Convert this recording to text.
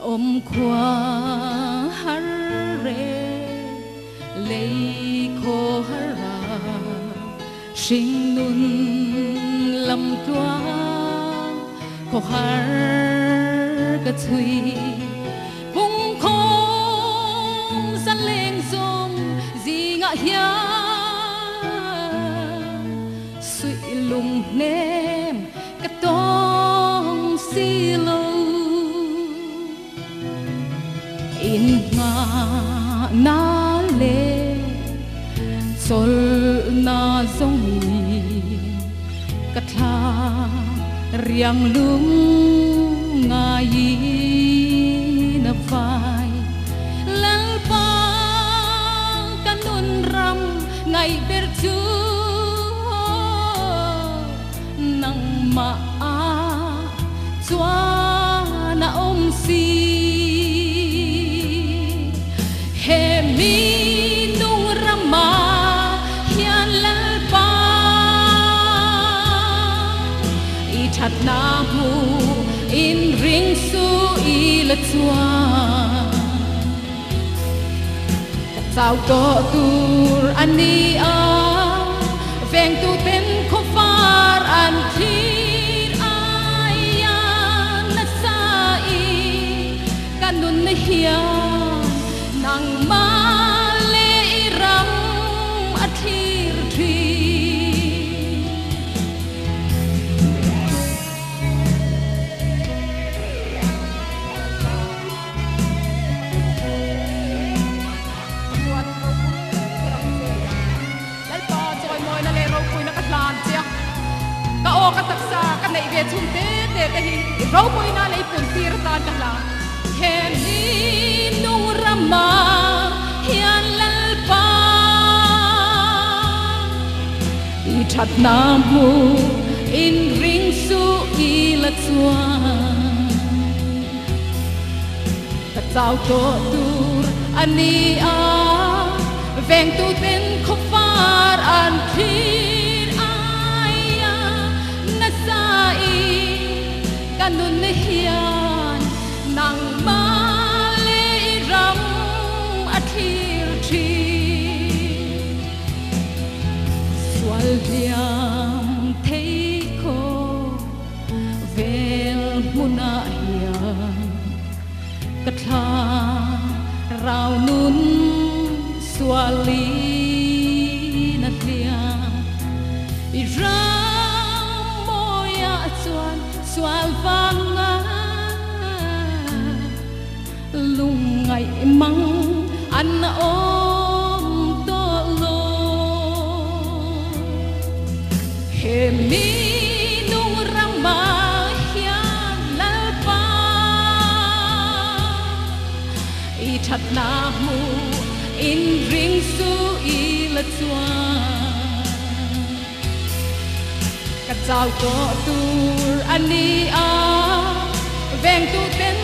ôm qua har re lấy khô hara sinh nun lâm tua khô har cái thui vùng không san lên dòng gì ngã hiya suy lùng nem cái tông xì lâu in na le sol na zong ni katha riang lung ngai na vai lal pa kanun ram ngai ber chu nang ma a chua na om si he mi nung rama hian lal pa I that na mu in ring su I la chua sao to tur ani a veng tu ten kho far an thir aya na sai kanun na hian nang ma le ram athir thi lal pa choi moi na le ro pui na katlan chia ka o ka taksa ka nei ve chum te te ka hi ro pui na le pun tir tan ka la he ni nung rama hian lal pa I that na mu in ring su I la chua ka chau to tur ani a veng tu ten kho far an thir aya na sai kanun na hian nang ma le ram athir thi swal diam thei ko vel muna hian katha rau nun swali na liam I ram moya chuan swal vanga lungai mang an om to lo he mi nung rama hian lal pa I that na mu in ring su I la chua ka chau to tur ani a veng tu ten